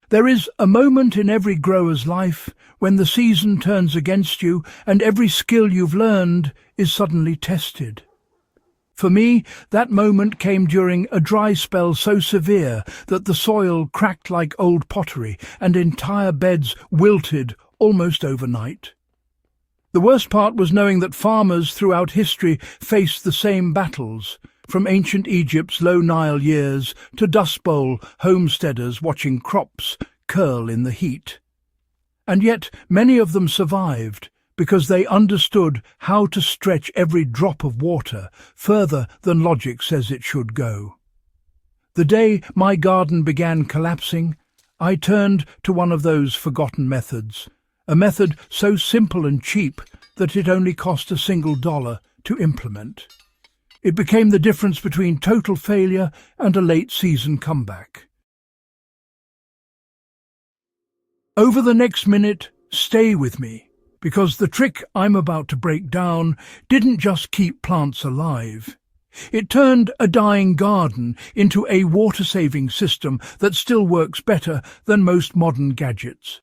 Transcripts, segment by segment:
There is a moment in every grower's life when the season turns against you and every skill you've learned is suddenly tested. For me, that moment came during a dry spell so severe that the soil cracked like old pottery and entire beds wilted almost overnight. The worst part was knowing that farmers throughout history faced the same battles, from ancient Egypt's low Nile years to Dust Bowl homesteaders watching crops curl in the heat. And yet many of them survived because they understood how to stretch every drop of water further than logic says it should go. The day my garden began collapsing, I turned to one of those forgotten methods, a method so simple and cheap that it only cost $1 to implement. It became the difference between total failure and a late-season comeback. Over the next minute, stay with me, because the trick I'm about to break down didn't just keep plants alive. It turned a dying garden into a water-saving system that still works better than most modern gadgets.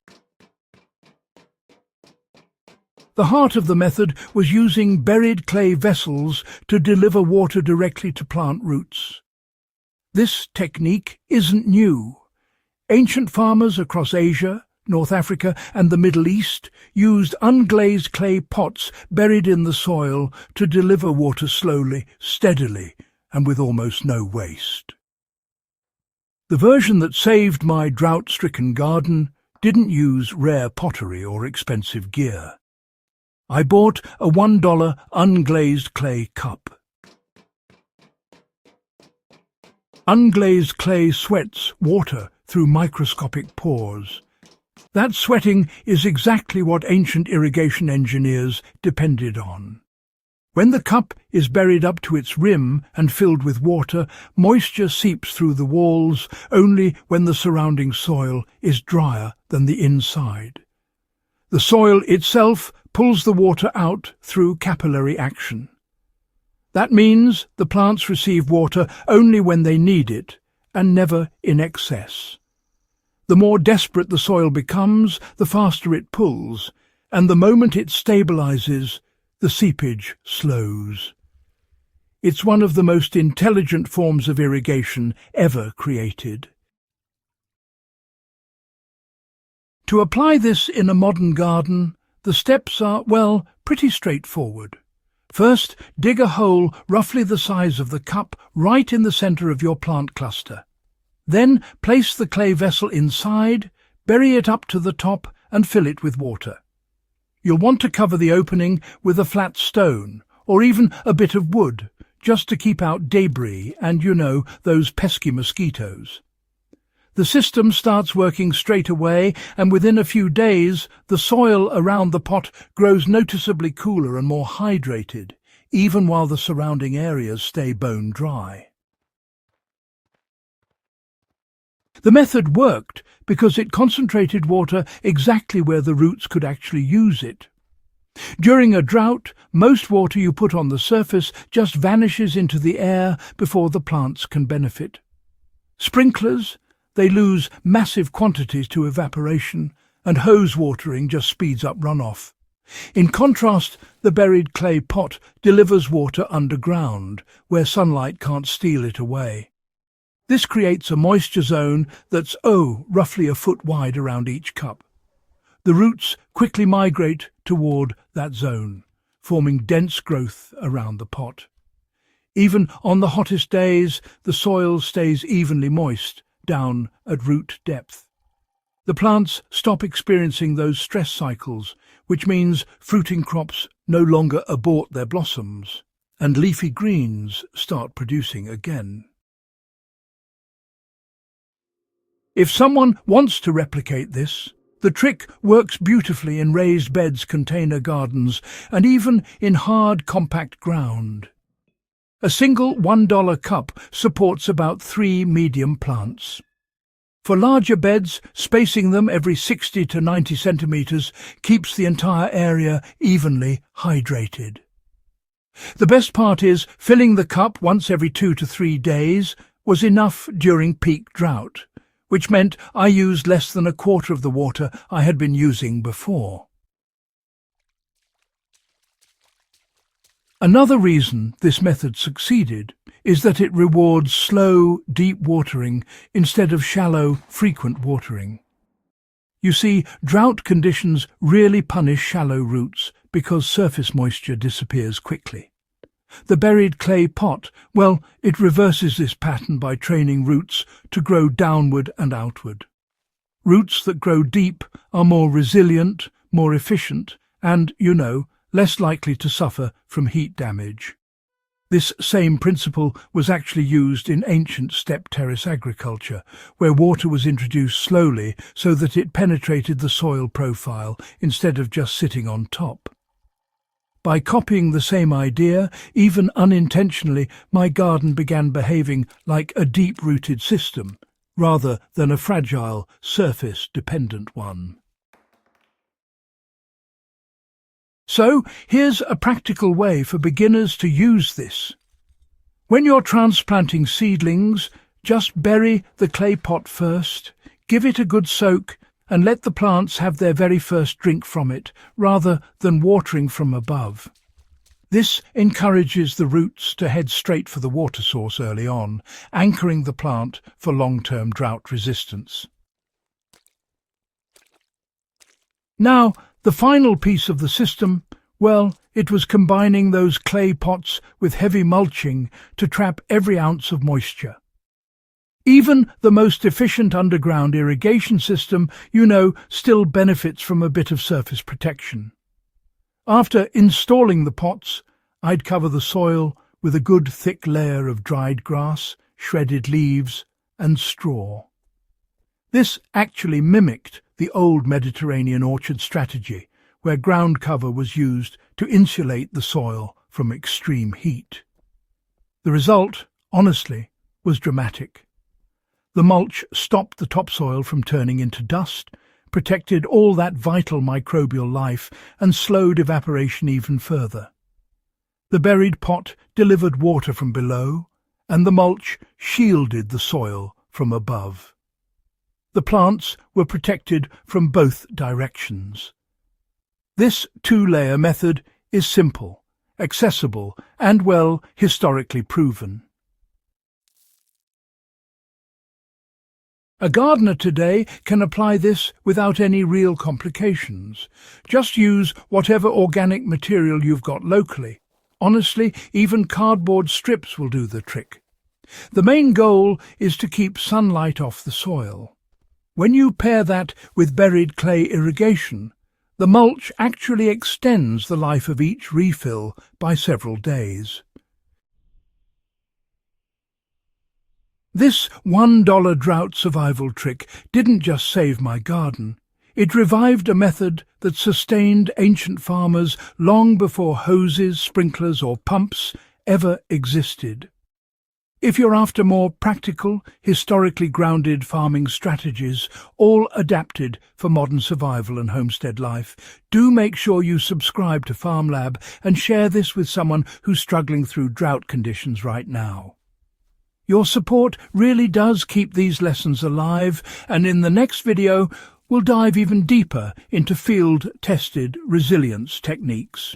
The heart of the method was using buried clay vessels to deliver water directly to plant roots. This technique isn't new. Ancient farmers across Asia, North Africa and the Middle East used unglazed clay pots buried in the soil to deliver water slowly, steadily, and with almost no waste. The version that saved my drought-stricken garden didn't use rare pottery or expensive gear. I bought a $1 unglazed clay cup. Unglazed clay sweats water through microscopic pores. That sweating is exactly what ancient irrigation engineers depended on. When the cup is buried up to its rim and filled with water, moisture seeps through the walls only when the surrounding soil is drier than the inside. The soil itself pulls the water out through capillary action. That means the plants receive water only when they need it, and never in excess. The more desperate the soil becomes, the faster it pulls, and the moment it stabilizes, the seepage slows. It's one of the most intelligent forms of irrigation ever created. To apply this in a modern garden, the steps are, well, pretty straightforward. First, dig a hole roughly the size of the cup right in the center of your plant cluster. Then place the clay vessel inside, bury it up to the top and fill it with water. You'll want to cover the opening with a flat stone or even a bit of wood, just to keep out debris and, those pesky mosquitoes. The system starts working straight away, and within a few days the soil around the pot grows noticeably cooler and more hydrated, even while the surrounding areas stay bone dry. The method worked because it concentrated water exactly where the roots could actually use it. During a drought, most water you put on the surface just vanishes into the air before the plants can benefit. Sprinklers, they lose massive quantities to evaporation, and hose watering just speeds up runoff. In contrast, the buried clay pot delivers water underground, where sunlight can't steal it away. This creates a moisture zone that's, roughly a foot wide around each cup. The roots quickly migrate toward that zone, forming dense growth around the pot. Even on the hottest days, the soil stays evenly moist, down at root depth. The plants stop experiencing those stress cycles, which means fruiting crops no longer abort their blossoms, and leafy greens start producing again. If someone wants to replicate this, the trick works beautifully in raised beds, container gardens, and even in hard, compact ground. A single $1 cup supports about 3 medium plants. For larger beds, spacing them every 60 to 90 centimeters keeps the entire area evenly hydrated. The best part is filling the cup once every 2 to 3 days was enough during peak drought, which meant I used less than a quarter of the water I had been using before. Another reason this method succeeded is that it rewards slow, deep watering instead of shallow, frequent watering. You see, drought conditions really punish shallow roots because surface moisture disappears quickly. The buried clay pot, well, it reverses this pattern by training roots to grow downward and outward. Roots that grow deep are more resilient, more efficient, and, less likely to suffer from heat damage. This same principle was actually used in ancient steppe terrace agriculture, where water was introduced slowly so that it penetrated the soil profile instead of just sitting on top. By copying the same idea, even unintentionally, my garden began behaving like a deep-rooted system, rather than a fragile, surface-dependent one. So, here's a practical way for beginners to use this. When you're transplanting seedlings, just bury the clay pot first, give it a good soak, and let the plants have their very first drink from it, rather than watering from above. This encourages the roots to head straight for the water source early on, anchoring the plant for long-term drought resistance. Now, the final piece of the system, well, it was combining those clay pots with heavy mulching to trap every ounce of moisture. Even the most efficient underground irrigation system, still benefits from a bit of surface protection. After installing the pots, I'd cover the soil with a good thick layer of dried grass, shredded leaves, and straw. This actually mimicked the old Mediterranean orchard strategy, where ground cover was used to insulate the soil from extreme heat. The result, honestly, was dramatic. The mulch stopped the topsoil from turning into dust, protected all that vital microbial life, and slowed evaporation even further. The buried pot delivered water from below, and the mulch shielded the soil from above. The plants were protected from both directions. This two-layer method is simple, accessible, and, well, historically proven. A gardener today can apply this without any real complications. Just use whatever organic material you've got locally. Honestly, even cardboard strips will do the trick. The main goal is to keep sunlight off the soil. When you pair that with buried clay irrigation, the mulch actually extends the life of each refill by several days. This $1 drought survival trick didn't just save my garden. It revived a method that sustained ancient farmers long before hoses, sprinklers or pumps ever existed. If you're after more practical, historically grounded farming strategies, all adapted for modern survival and homestead life, do make sure you subscribe to FarmLab and share this with someone who's struggling through drought conditions right now. Your support really does keep these lessons alive, and in the next video, we'll dive even deeper into field-tested resilience techniques.